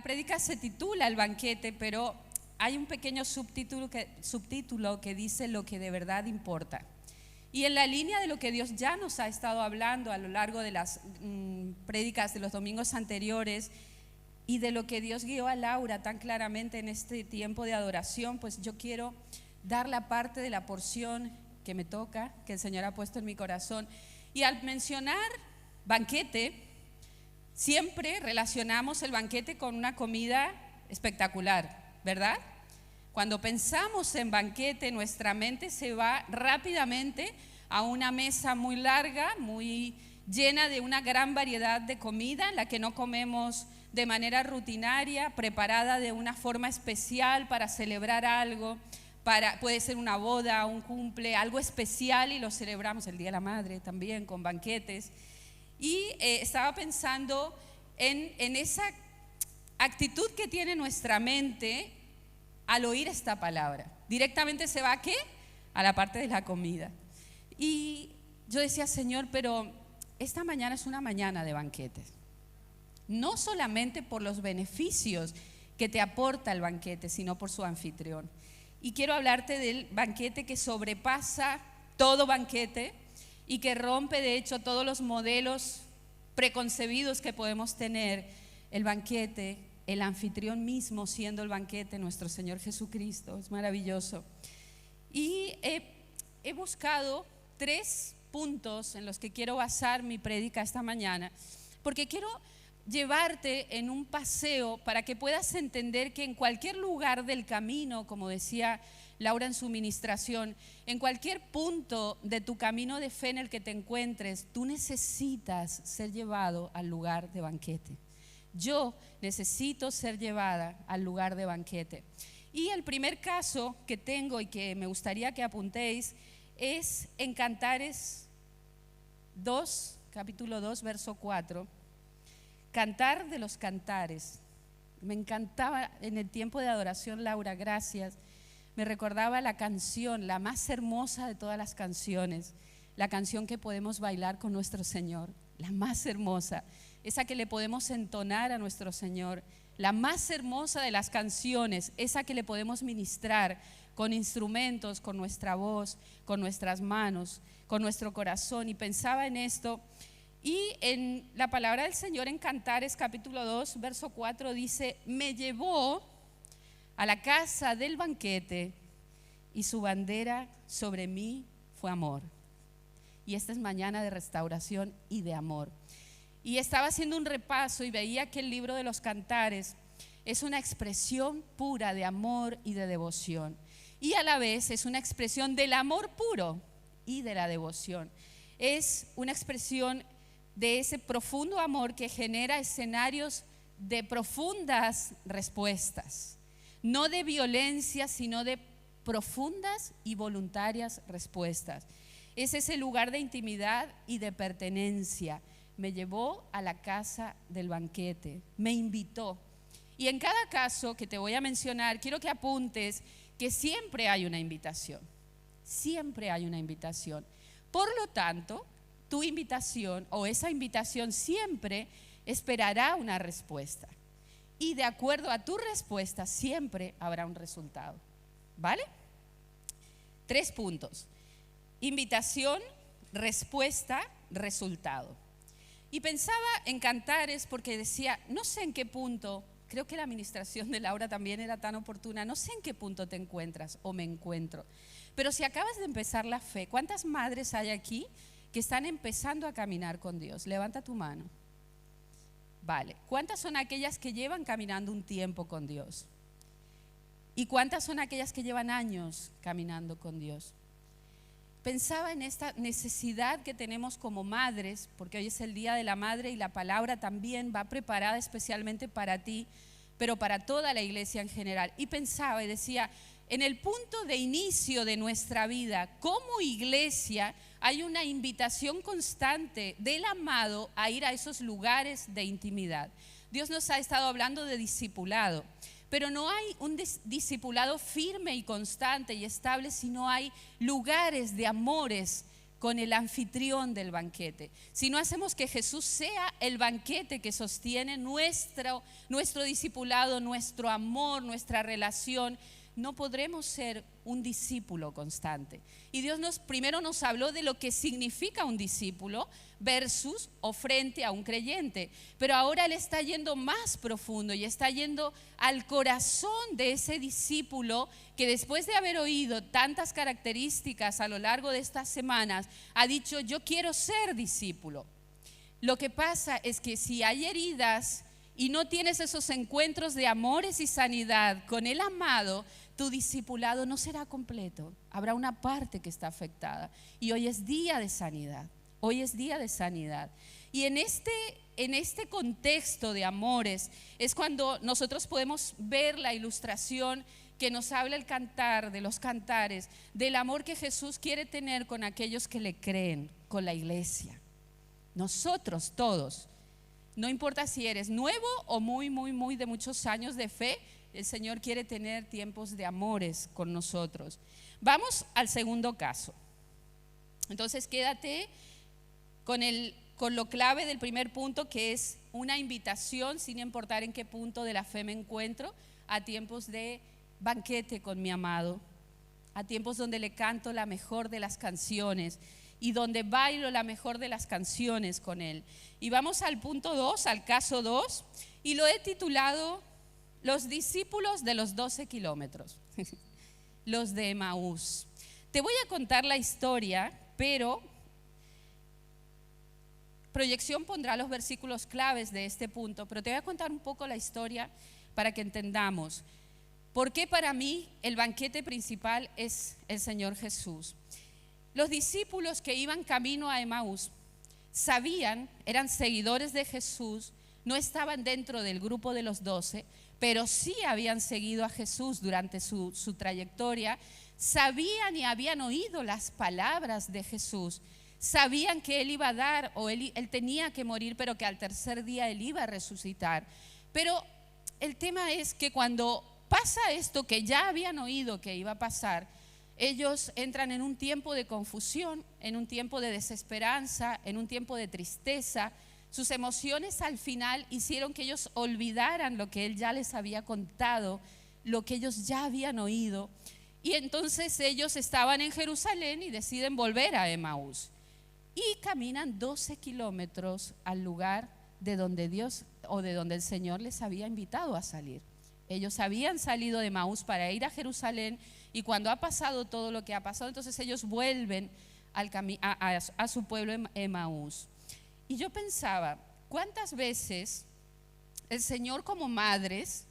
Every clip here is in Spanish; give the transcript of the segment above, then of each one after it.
prédica se titula El banquete, pero hay un pequeño subtítulo que dice lo que de verdad importa. Y en la línea de lo que Dios ya nos ha estado hablando a lo largo de las prédicas de los domingos anteriores y de lo que Dios guió a Laura tan claramente en este tiempo de adoración, pues yo quiero dar la parte de la porción que me toca, que el Señor ha puesto en mi corazón. Y al mencionar banquete, siempre relacionamos el banquete con una comida espectacular, ¿verdad? Cuando pensamos en banquete, nuestra mente se va rápidamente a una mesa muy larga, muy llena de una gran variedad de comida, en la que no comemos de manera rutinaria, preparada de una forma especial para celebrar algo. Puede ser una boda, un cumple, algo especial, y lo celebramos el Día de la Madre también con banquetes. Y estaba pensando en esa actitud que tiene nuestra mente al oír esta palabra. Directamente se va ¿a qué? A la parte de la comida. Y yo decía, Señor, pero esta mañana es una mañana de banquetes. No solamente por los beneficios que te aporta el banquete, sino por su anfitrión. Y quiero hablarte del banquete que sobrepasa todo banquete y que rompe de hecho todos los modelos preconcebidos que podemos tener. El banquete, el anfitrión mismo siendo el banquete, nuestro Señor Jesucristo. Es maravilloso. Y he buscado 3 puntos en los que quiero basar mi prédica esta mañana, porque quiero llevarte en un paseo para que puedas entender que en cualquier lugar del camino, como decía Laura en su ministración, en cualquier punto de tu camino de fe en el que te encuentres, tú necesitas ser llevado al lugar de banquete. Yo necesito ser llevada al lugar de banquete. Y el primer caso que tengo y que me gustaría que apuntéis es en Cantares 2, capítulo 2, verso 4. Cantar de los cantares. Me encantaba en el tiempo de adoración, Laura, gracias. Me recordaba la canción, la más hermosa de todas las canciones, la canción que podemos bailar con nuestro Señor, la más hermosa, esa que le podemos entonar a nuestro Señor, la más hermosa de las canciones, esa que le podemos ministrar con instrumentos, con nuestra voz, con nuestras manos, con nuestro corazón. Y pensaba en esto. Y en la palabra del Señor en Cantares capítulo 2, verso 4 dice: me llevó a la casa del banquete y su bandera sobre mí fue amor. Y esta es mañana de restauración y de amor. Y estaba haciendo un repaso y veía que el libro de los Cantares es una expresión pura de amor y de devoción. Y a la vez es una expresión del amor puro y de la devoción. Es una expresión de ese profundo amor que genera escenarios de profundas respuestas, no de violencia, sino de profundas y voluntarias respuestas. Es ese lugar de intimidad y de pertenencia. Me llevó a la casa del banquete, me invitó. Y en cada caso que te voy a mencionar, quiero que apuntes que siempre hay una invitación. Siempre hay una invitación. Por lo tanto, tu invitación o esa invitación siempre esperará una respuesta. Y de acuerdo a tu respuesta siempre habrá un resultado. ¿Vale? 3 puntos. Invitación, respuesta, resultado. Y pensaba en Cantares porque decía, no sé en qué punto, creo que la administración de Laura también era tan oportuna, no sé en qué punto te encuentras o me encuentro. Pero si acabas de empezar la fe, ¿cuántas madres hay aquí que están empezando a caminar con Dios? Levanta tu mano. Vale. ¿Cuántas son aquellas que llevan caminando un tiempo con Dios? ¿Y cuántas son aquellas que llevan años caminando con Dios? Pensaba en esta necesidad que tenemos como madres, porque hoy es el Día de la Madre y la palabra también va preparada especialmente para ti, pero para toda la iglesia en general. Y pensaba y decía, en el punto de inicio de nuestra vida, como iglesia, hay una invitación constante del amado a ir a esos lugares de intimidad. Dios nos ha estado hablando de discipulado, pero no hay un discipulado firme y constante y estable, sino hay lugares de amores con el anfitrión del banquete, si no hacemos que Jesús sea el banquete que sostiene nuestro discipulado, nuestro amor, nuestra relación, no podremos ser un discípulo constante. Y Dios primero nos habló de lo que significa un discípulo versus o frente a un creyente. Pero ahora Él está yendo más profundo y está yendo al corazón de ese discípulo que después de haber oído tantas características a lo largo de estas semanas, ha dicho: yo quiero ser discípulo. Lo que pasa es que si hay heridas y no tienes esos encuentros de amores y sanidad con el amado, tu discipulado no será completo. Habrá una parte que está afectada. Y hoy es día de sanidad. Hoy es día de sanidad. Y en este contexto de amores es cuando nosotros podemos ver la ilustración que nos habla el cantar de los cantares, del amor que Jesús quiere tener con aquellos que le creen, con la iglesia. Nosotros todos, no importa si eres nuevo o muy de muchos años de fe, el Señor quiere tener tiempos de amores con nosotros. Vamos al segundo caso. Entonces quédate con lo clave del primer punto, que es una invitación, sin importar en qué punto de la fe me encuentro, a tiempos de banquete con mi amado, a tiempos donde le canto la mejor de las canciones y donde bailo la mejor de las canciones con Él. Y vamos al punto 2, al caso 2, y lo he titulado Los discípulos de los 12 kilómetros, los de Emaús. Te voy a contar la historia, pero proyección pondrá los versículos claves de este punto, pero te voy a contar un poco la historia para que entendamos por qué para mí el banquete principal es el Señor Jesús. Los discípulos que iban camino a Emaús sabían, eran seguidores de Jesús, no estaban dentro del grupo de los 12, pero sí habían seguido a Jesús durante su trayectoria, sabían y habían oído las palabras de Jesús, sabían que Él iba a dar, o él tenía que morir, pero que al tercer día Él iba a resucitar. Pero el tema es que cuando pasa esto que ya habían oído que iba a pasar, ellos entran en un tiempo de confusión, en un tiempo de desesperanza, en un tiempo de tristeza. Sus emociones al final hicieron que ellos olvidaran lo que Él ya les había contado, lo que ellos ya habían oído. Y entonces ellos estaban en Jerusalén y deciden volver a Emaús. Y caminan 12 kilómetros al lugar de donde Dios o de donde el Señor les había invitado a salir. Ellos habían salido de Emaús para ir a Jerusalén, y cuando ha pasado todo lo que ha pasado, entonces ellos vuelven a su pueblo Emaús. Y yo pensaba, ¿cuántas veces el Señor como madres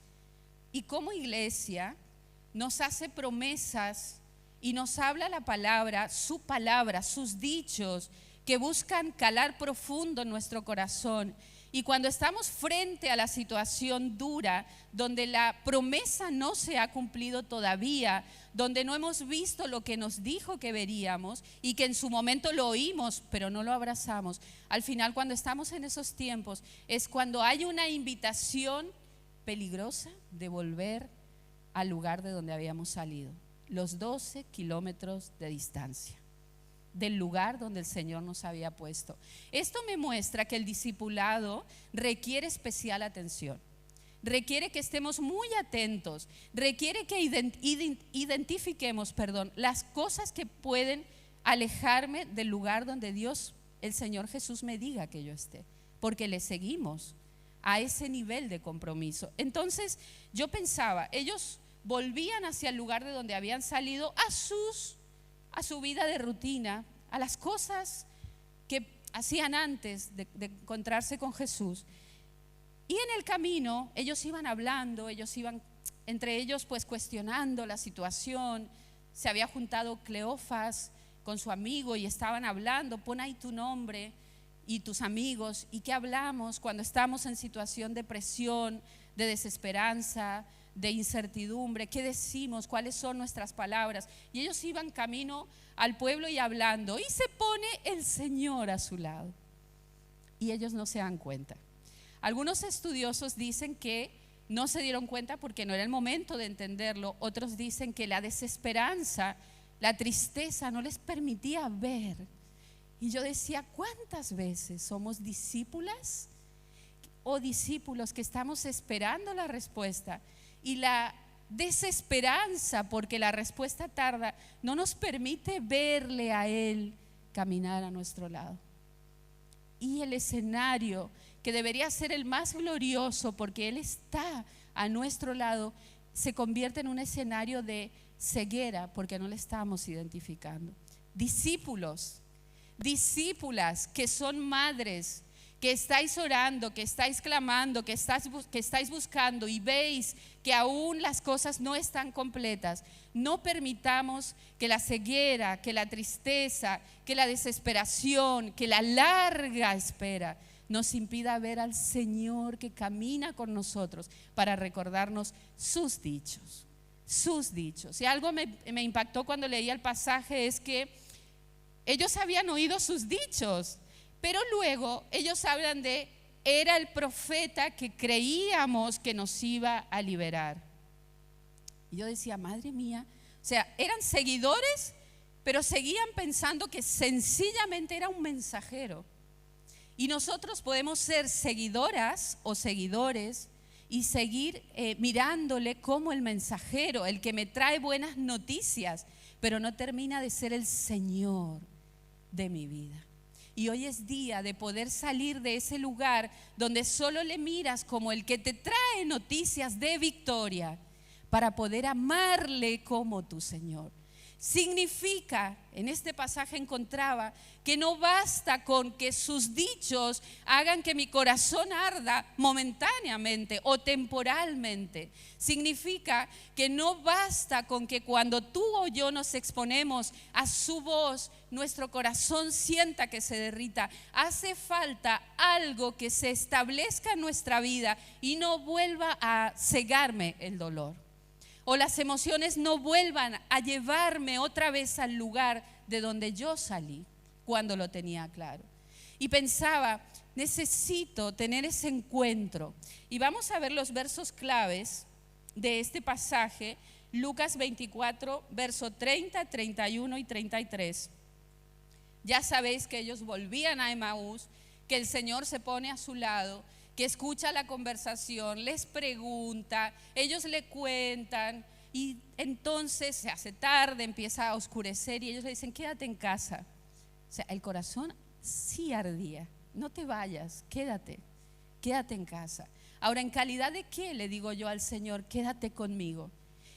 y como iglesia nos hace promesas y nos habla la palabra, sus dichos que buscan calar profundo en nuestro corazón? Y cuando estamos frente a la situación dura, donde la promesa no se ha cumplido todavía, donde no hemos visto lo que nos dijo que veríamos y que en su momento lo oímos, pero no lo abrazamos, al final cuando estamos en esos tiempos es cuando hay una invitación peligrosa de volver al lugar de donde habíamos salido, los 12 kilómetros de distancia del lugar donde el Señor nos había puesto. Esto me muestra que el discipulado requiere especial atención, requiere que estemos muy atentos, requiere que identifiquemos las cosas que pueden alejarme del lugar donde Dios, el Señor Jesús, me diga que yo esté, porque le seguimos a ese nivel de compromiso. Entonces yo pensaba, ellos volvían hacia el lugar de donde habían salido a su vida de rutina, a las cosas que hacían antes de encontrarse con Jesús. Y en el camino ellos iban hablando, ellos iban entre ellos pues cuestionando la situación. Se había juntado Cleofas con su amigo y estaban hablando, pon ahí tu nombre y tus amigos, y qué hablamos cuando estamos en situación de presión, de desesperanza, de incertidumbre, qué decimos, cuáles son nuestras palabras. Y ellos iban camino al pueblo y hablando, y se pone el Señor a su lado y ellos no se dan cuenta. Algunos estudiosos dicen que no se dieron cuenta porque no era el momento de entenderlo. Otros dicen que la desesperanza, la tristeza no les permitía ver Y yo decía, ¿cuántas veces somos discípulas o discípulos que estamos esperando la respuesta y la desesperanza porque la respuesta tarda no nos permite verle a Él caminar a nuestro lado? Y el escenario que debería ser el más glorioso porque Él está a nuestro lado se convierte en un escenario de ceguera porque no le estamos identificando. Discípulos, discípulas que son madres, que estáis orando, que estáis clamando, que estáis buscando y veis que aún las cosas no están completas, no permitamos que la ceguera, que la tristeza, que la desesperación, que la larga espera nos impida ver al Señor que camina con nosotros para recordarnos sus dichos, sus dichos. Y algo me impactó cuando leía el pasaje es que ellos habían oído sus dichos, pero luego ellos hablan de, era el profeta que creíamos que nos iba a liberar. Y yo decía, madre mía, o sea, eran seguidores, pero seguían pensando que sencillamente era un mensajero. Y nosotros podemos ser seguidoras o seguidores y seguir mirándole como el mensajero, el que me trae buenas noticias, pero no termina de ser el Señor de mi vida. Y hoy es día de poder salir de ese lugar donde solo le miras como el que te trae noticias de victoria para poder amarle como tu Señor. Significa, en este pasaje encontraba que no basta con que sus dichos hagan que mi corazón arda momentáneamente o temporalmente. Significa que no basta con que cuando tú o yo nos exponemos a su voz, nuestro corazón sienta que se derrita. Hace falta algo que se establezca en nuestra vida y no vuelva a cegarme el dolor. O las emociones no vuelvan a llevarme otra vez al lugar de donde yo salí cuando lo tenía claro. Y pensaba, necesito tener ese encuentro. Y vamos a ver los versos claves de este pasaje, Lucas 24, verso 30, 31 y 33. Ya sabéis que ellos volvían a Emaús, que el Señor se pone a su lado, que escucha la conversación, les pregunta, ellos le cuentan y entonces se hace tarde, empieza a oscurecer y ellos le dicen, quédate en casa. O sea, el corazón sí ardía, no te vayas, quédate en casa. Ahora, ¿en calidad de qué le digo yo al Señor, quédate conmigo?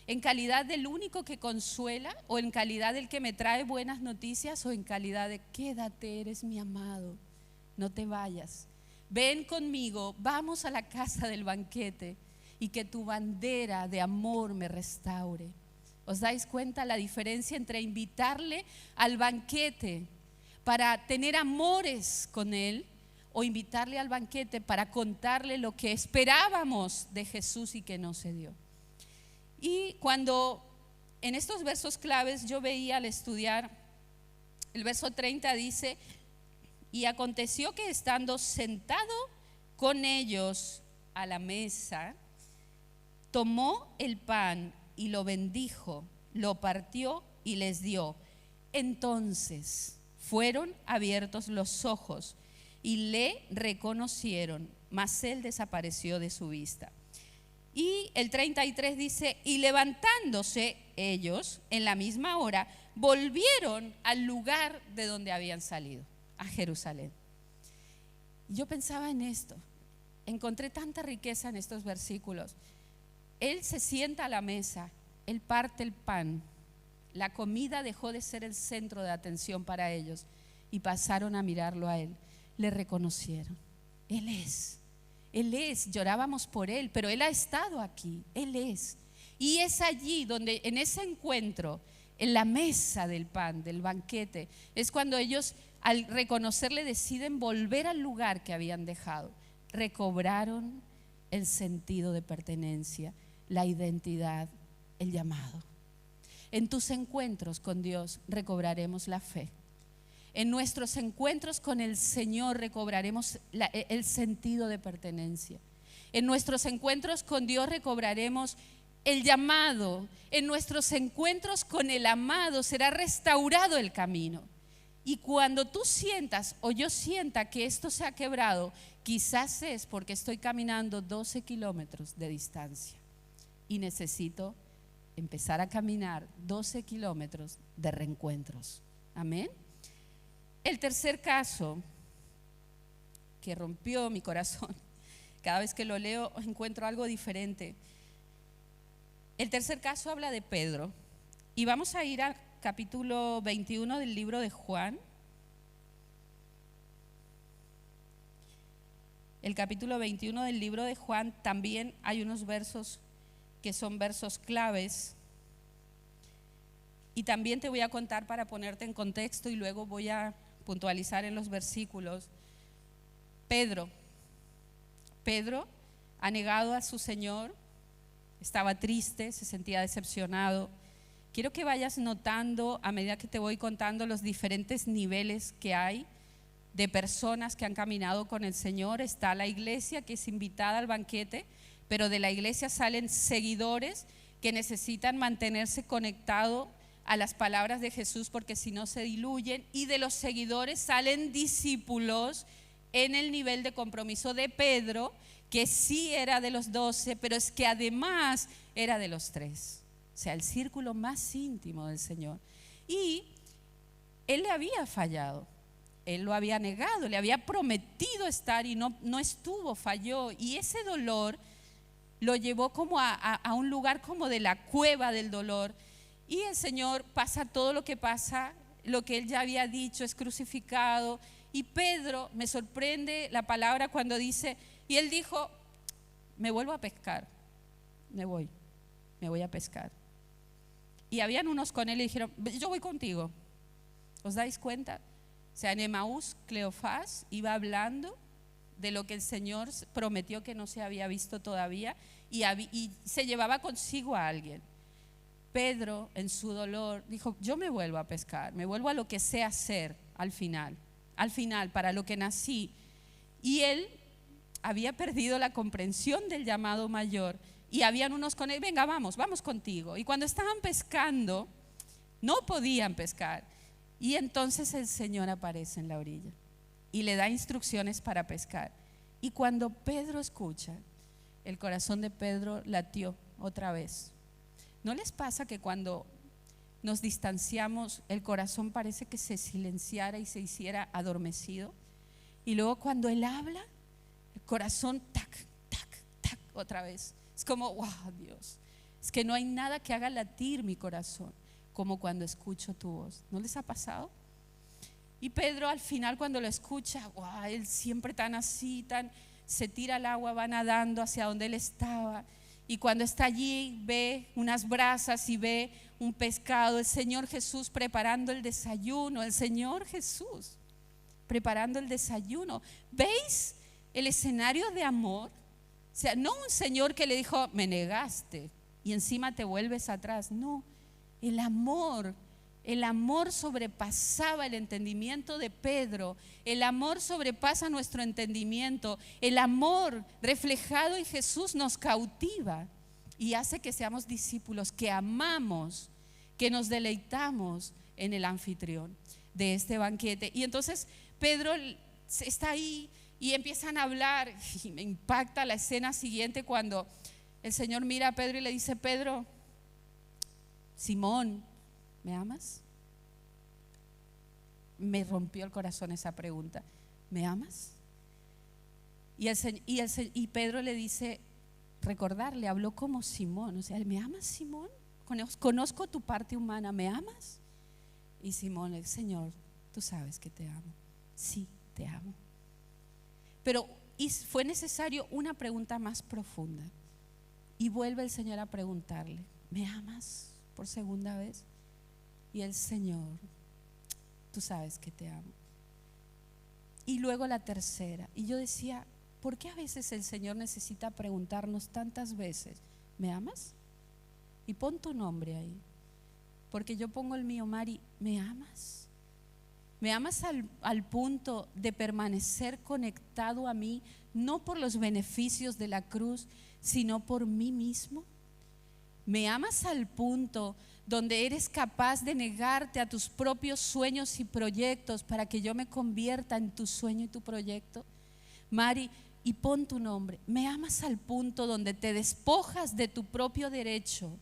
¿En calidad del único que consuela o en calidad del que me trae buenas noticias o en calidad de quédate, eres mi amado, no te vayas? Ven conmigo, vamos a la casa del banquete y que tu bandera de amor me restaure. ¿Os dais cuenta la diferencia entre invitarle al banquete para tener amores con Él o invitarle al banquete para contarle lo que esperábamos de Jesús y que no se dio? Y cuando en estos versos claves yo veía al estudiar, el verso 30 dice, y aconteció que estando sentado con ellos a la mesa, tomó el pan y lo bendijo, lo partió y les dio. Entonces fueron abiertos los ojos y le reconocieron, mas él desapareció de su vista. Y el 33 dice, y levantándose ellos en la misma hora, volvieron al lugar de donde habían salido, a Jerusalén. Yo pensaba en esto, encontré tanta riqueza en estos versículos. Él se sienta a la mesa, él parte el pan, la comida dejó de ser el centro de atención para ellos y pasaron a mirarlo a él, le reconocieron, Él es, llorábamos por Él, pero Él ha estado aquí, Él es. Y es allí donde en ese encuentro, en la mesa del pan, del banquete, es cuando ellos al reconocerle deciden volver al lugar que habían dejado. Recobraron el sentido de pertenencia, la identidad, el llamado. En tus encuentros con Dios recobraremos la fe. En nuestros encuentros con el Señor recobraremos el sentido de pertenencia. En nuestros encuentros con Dios recobraremos el llamado. En nuestros encuentros con el amado será restaurado el camino. Y cuando tú sientas o yo sienta que esto se ha quebrado, quizás es porque estoy caminando 12 kilómetros de distancia y necesito empezar a caminar 12 kilómetros de reencuentros. Amén. El tercer caso que rompió mi corazón, cada vez que lo leo encuentro algo diferente. El tercer caso habla de Pedro y vamos a ir al capítulo 21 del libro de Juan. El capítulo 21 del libro de Juan, también hay unos versos que son versos claves. Y también te voy a contar para ponerte en contexto y luego voy a puntualizar en los versículos. Pedro ha negado a su Señor, estaba triste, se sentía decepcionado. Quiero que vayas notando a medida que te voy contando los diferentes niveles que hay de personas que han caminado con el Señor. Está la iglesia que es invitada al banquete, pero de la iglesia salen seguidores que necesitan mantenerse conectados a las palabras de Jesús porque si no se diluyen, y de los seguidores salen discípulos en el nivel de compromiso de Pedro, que sí era de los 12, pero es que además era de los 3, o sea, el círculo más íntimo del Señor. Y él le había fallado, él lo había negado, le había prometido estar y no estuvo, falló, y ese dolor lo llevó como a un lugar como de la cueva del dolor. Y el Señor pasa todo lo que pasa, lo que él ya había dicho, es crucificado. Y Pedro, me sorprende la palabra cuando dice, y él dijo, me vuelvo a pescar, me voy a pescar. Y habían unos con él y dijeron, yo voy contigo. ¿Os dais cuenta? O sea, en Emaús, Cleofás iba hablando de lo que el Señor prometió que no se había visto todavía y se llevaba consigo a alguien. Pedro, en su dolor, dijo, yo me vuelvo a pescar, me vuelvo a lo que sé hacer al final, para lo que nací. Y él había perdido la comprensión del llamado mayor y habían unos con él, venga, vamos contigo. Y cuando estaban pescando, no podían pescar. Y entonces el Señor aparece en la orilla y le da instrucciones para pescar. Y cuando Pedro escucha, el corazón de Pedro latió otra vez. ¿No les pasa que cuando nos distanciamos, el corazón parece que se silenciara y se hiciera adormecido? Y luego cuando él habla, el corazón tac, tac, tac, otra vez. Es como, wow, Dios, es que no hay nada que haga latir mi corazón como cuando escucho tu voz. ¿No les ha pasado? Y Pedro al final cuando lo escucha, wow, él siempre tan así, se tira al agua, va nadando hacia donde él estaba. Y cuando está allí ve unas brasas y ve un pescado, el Señor Jesús preparando el desayuno, el Señor Jesús preparando el desayuno. ¿Veis el escenario de amor? O sea, no un Señor que le dijo, me negaste y encima te vuelves atrás. No, el amor sobrepasaba el entendimiento de Pedro. El amor sobrepasa nuestro entendimiento. El amor reflejado en Jesús nos cautiva y hace que seamos discípulos, que amamos, que nos deleitamos en el anfitrión de este banquete. Y entonces Pedro está ahí y empiezan a hablar y me impacta la escena siguiente cuando el Señor mira a Pedro y le dice, Pedro, Simón, ¿me amas? Me rompió el corazón esa pregunta. ¿Me amas? Y Pedro le dice, recordarle, habló como Simón, o sea, ¿me amas, Simón? Conozco tu parte humana, ¿me amas? Y Simón le dice, Señor, tú sabes que te amo. Sí, te amo. Pero fue necesario una pregunta más profunda. Y vuelve el Señor a preguntarle, ¿me amas por segunda vez? Y el Señor, tú sabes que te amo. Y luego la tercera. Y yo decía, ¿por qué a veces el Señor necesita preguntarnos tantas veces, ¿me amas? Y pon tu nombre ahí. Porque yo pongo el mío, Mari, ¿me amas? ¿Me amas al punto de permanecer conectado a mí, no por los beneficios de la cruz, sino por mí mismo? ¿Me amas al punto donde eres capaz de negarte a tus propios sueños y proyectos para que yo me convierta en tu sueño y tu proyecto? Mari, y pon tu nombre. ¿Me amas al punto donde te despojas de tu propio derecho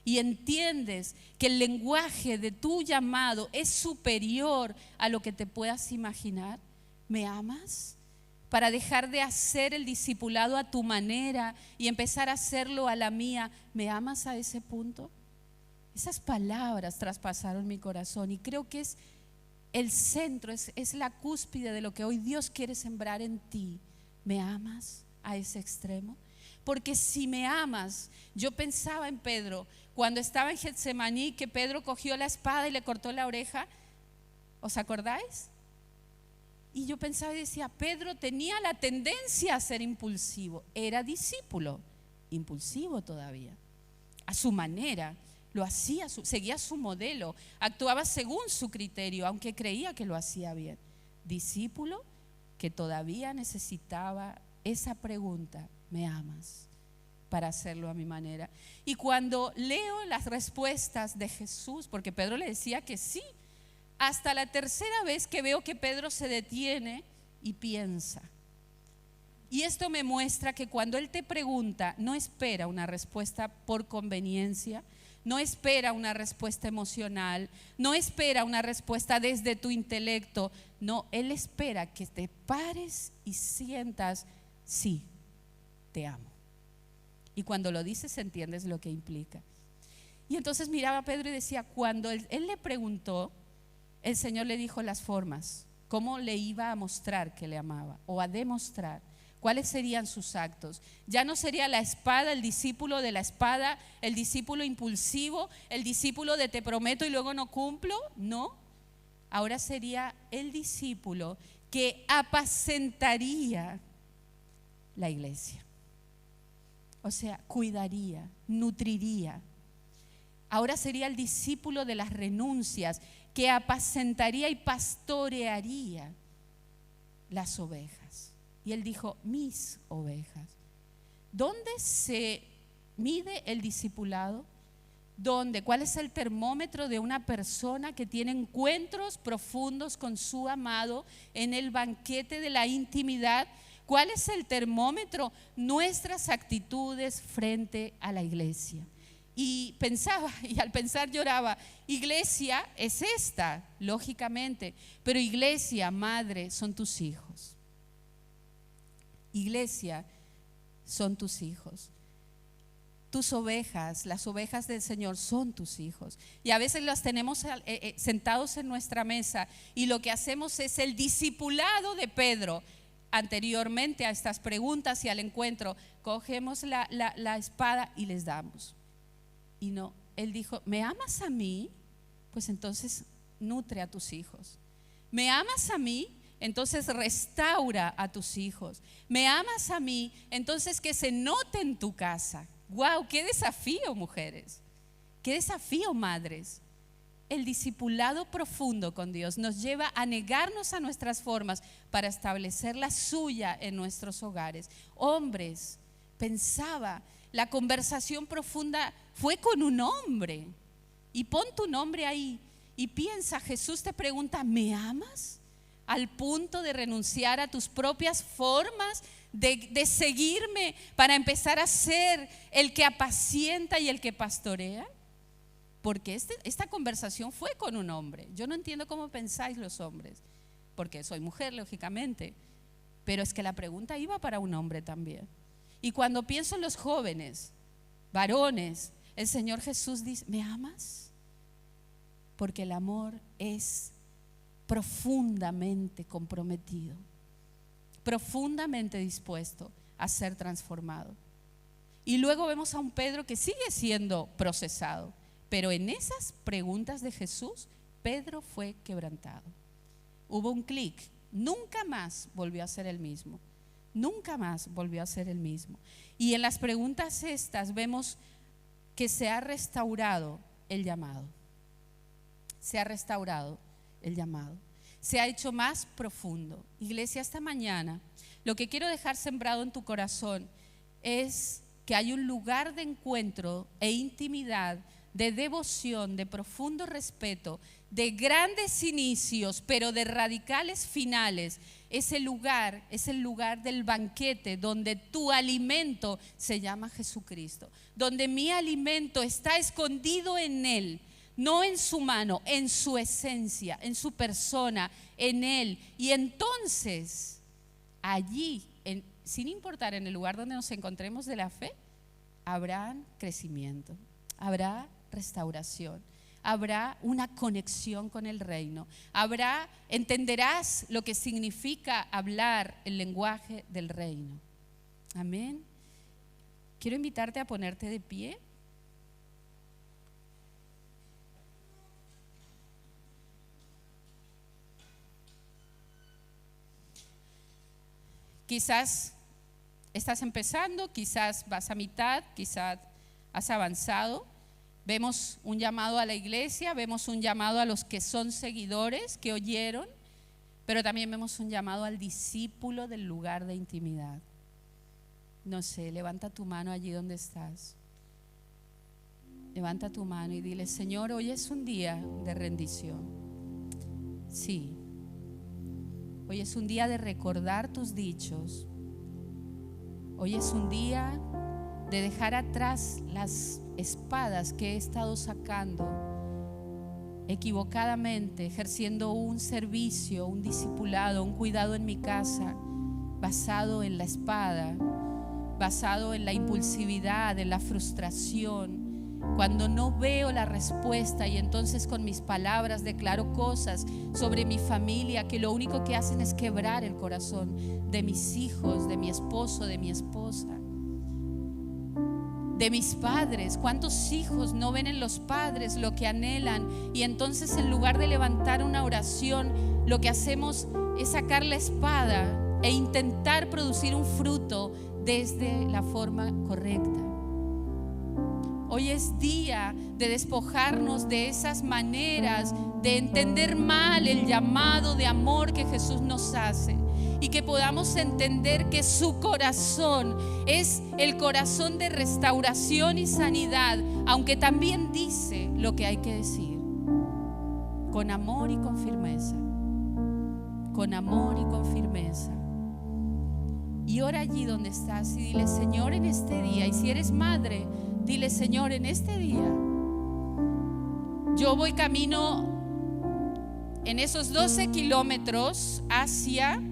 y entiendes que el lenguaje de tu llamado es superior a lo que te puedas imaginar? ¿Me amas? Para dejar de hacer el discipulado a tu manera y empezar a hacerlo a la mía. ¿Me amas a ese punto? Esas palabras traspasaron mi corazón y creo que es el centro, es la cúspide de lo que hoy Dios quiere sembrar en ti. ¿Me amas a ese extremo? Porque si me amas, yo pensaba en Pedro, cuando estaba en Getsemaní, que Pedro cogió la espada y le cortó la oreja. ¿Os acordáis? Y yo pensaba y decía, Pedro tenía la tendencia a ser impulsivo, era discípulo, impulsivo todavía, a su manera, lo hacía, seguía su modelo, actuaba según su criterio, aunque creía que lo hacía bien. Discípulo que todavía necesitaba esa pregunta, ¿me amas? Para hacerlo a mi manera. Y cuando leo las respuestas de Jesús, porque Pedro le decía que sí, hasta la tercera vez que veo que Pedro se detiene y piensa. Y esto me muestra que cuando Él te pregunta, no espera una respuesta por conveniencia, no espera una respuesta emocional, no espera una respuesta desde tu intelecto, no, Él espera que te pares y sientas, sí, te amo. Y cuando lo dices entiendes lo que implica. Y entonces miraba a Pedro y decía, cuando él le preguntó, el Señor le dijo las formas, cómo le iba a mostrar que le amaba o a demostrar. ¿Cuáles serían sus actos? Ya no sería la espada, el discípulo de la espada, el discípulo impulsivo, el discípulo de te prometo y luego no cumplo. No, ahora sería el discípulo que apacentaría la iglesia. O sea, cuidaría, nutriría. Ahora sería el discípulo de las renuncias que apacentaría y pastorearía las ovejas. Y Él dijo, mis ovejas. ¿Dónde se mide el discipulado? ¿Dónde? ¿Cuál es el termómetro de una persona que tiene encuentros profundos con su amado en el banquete de la intimidad? ¿Cuál es el termómetro? Nuestras actitudes frente a la iglesia. Y pensaba, y al pensar lloraba, iglesia es esta, lógicamente, pero iglesia, madre, son tus hijos. Iglesia, son tus hijos. Tus ovejas, las ovejas del Señor son tus hijos. Y a veces las tenemos sentados en nuestra mesa y lo que hacemos es el discipulado de Pedro. Anteriormente a estas preguntas y al encuentro, cogemos la espada y les damos. Y no, Él dijo, ¿me amas a mí? Pues entonces nutre a tus hijos. ¿Me amas a mí? Entonces restaura a tus hijos. ¿Me amas a mí? Entonces que se note en tu casa. ¡Wow! ¡Qué desafío, mujeres! ¡Qué desafío, madres! El discipulado profundo con Dios nos lleva a negarnos a nuestras formas para establecer la suya en nuestros hogares. Hombres, pensaba, la conversación profunda fue con un hombre. Y pon tu nombre ahí y piensa, Jesús te pregunta, ¿me amas? Al punto de renunciar a tus propias formas de seguirme para empezar a ser el que apacienta y el que pastorea. Porque esta conversación fue con un hombre. Yo no entiendo cómo pensáis los hombres, porque soy mujer, lógicamente, pero es que la pregunta iba para un hombre también. Y cuando pienso en los jóvenes, varones, el Señor Jesús dice, ¿me amas? Porque el amor es profundamente comprometido, profundamente dispuesto a ser transformado. Y luego vemos a un Pedro que sigue siendo procesado, pero en esas preguntas de Jesús, Pedro fue quebrantado. Hubo un clic, nunca más volvió a ser el mismo, nunca más volvió a ser el mismo. Y en las preguntas estas vemos que se ha restaurado el llamado, se ha restaurado el llamado, se ha hecho más profundo. Iglesia, esta mañana lo que quiero dejar sembrado en tu corazón es que hay un lugar de encuentro e intimidad, de devoción, de profundo respeto, de grandes inicios, pero de radicales finales. Ese lugar es el lugar del banquete, donde tu alimento se llama Jesucristo, donde mi alimento está escondido en Él, no en su mano, en su esencia, en su persona, en Él. Y entonces, allí, sin importar en el lugar donde nos encontremos de la fe, habrá crecimiento, habrá restauración, habrá una conexión con el reino, entenderás lo que significa hablar el lenguaje del reino. Amén. Quiero invitarte a ponerte de pie. Quizás estás empezando, quizás vas a mitad, quizás has avanzado. Vemos un llamado a la iglesia, vemos un llamado a los que son seguidores, que oyeron, pero también vemos un llamado al discípulo del lugar de intimidad. No sé, levanta tu mano allí donde estás. Levanta tu mano y dile: Señor, hoy es un día de rendición. Sí. Hoy es un día de recordar tus dichos. Hoy es un día de dejar atrás las espadas que he estado sacando equivocadamente, ejerciendo un servicio, un discipulado, un cuidado en mi casa, basado en la espada, basado en la impulsividad, en la frustración, cuando no veo la respuesta, y entonces con mis palabras declaro cosas sobre mi familia que lo único que hacen es quebrar el corazón de mis hijos, de mi esposo, de mi esposa, de mis padres. ¿Cuántos hijos no ven en los padres lo que anhelan? Y entonces, en lugar de levantar una oración, lo que hacemos es sacar la espada e intentar producir un fruto desde la forma correcta. Hoy es día de despojarnos de esas maneras de entender mal el llamado de amor que Jesús nos hace, y que podamos entender que su corazón es el corazón de restauración y sanidad, aunque también dice lo que hay que decir, con amor y con firmeza, con amor y con firmeza. Y ora allí donde estás y dile: Señor, en este día, y si eres madre, dile: Señor, en este día yo voy camino en esos 12 kilómetros hacia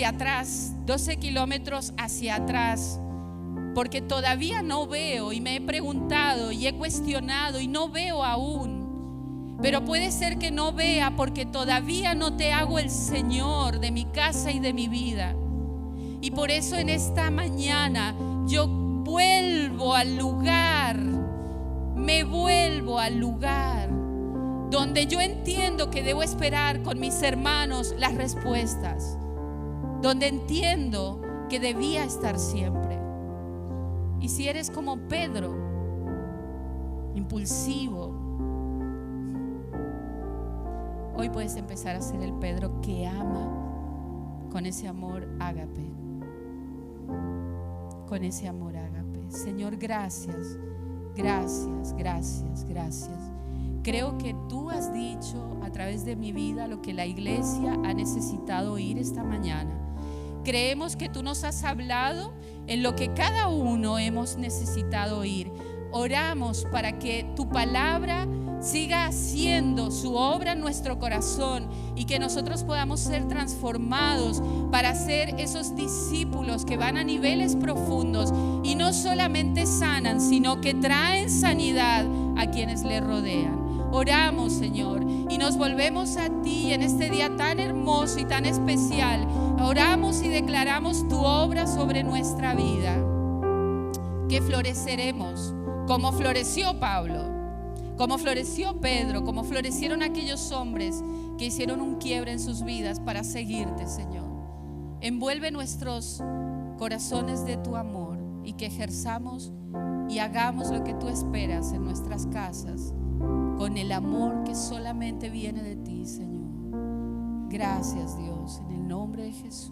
atrás, 12 kilómetros hacia atrás, porque todavía no veo, y me he preguntado y he cuestionado y no veo aún. Pero puede ser que no vea porque todavía no te hago el Señor de mi casa y de mi vida. Y por eso en esta mañana yo vuelvo al lugar, me vuelvo al lugar donde yo entiendo que debo esperar con mis hermanos las respuestas, donde entiendo que debía estar siempre. Y si eres como Pedro, impulsivo, hoy puedes empezar a ser el Pedro que ama con ese amor ágape, con ese amor ágape. Señor, gracias, gracias, gracias, gracias. Creo que tú has dicho a través de mi vida lo que la iglesia ha necesitado oír esta mañana. Creemos que tú nos has hablado en lo que cada uno hemos necesitado oír. Oramos para que tu palabra siga haciendo su obra en nuestro corazón y que nosotros podamos ser transformados para ser esos discípulos que van a niveles profundos y no solamente sanan, sino que traen sanidad a quienes le rodean. Oramos, Señor, y nos volvemos a ti en este día tan hermoso y tan especial. Oramos y declaramos tu obra sobre nuestra vida, que floreceremos como floreció Pablo, como floreció Pedro, como florecieron aquellos hombres que hicieron un quiebre en sus vidas para seguirte, Señor. Envuelve nuestros corazones de tu amor y que ejerzamos y hagamos lo que tú esperas en nuestras casas, con el amor que solamente viene de ti, Señor. Gracias, Dios, en el nombre de Jesús.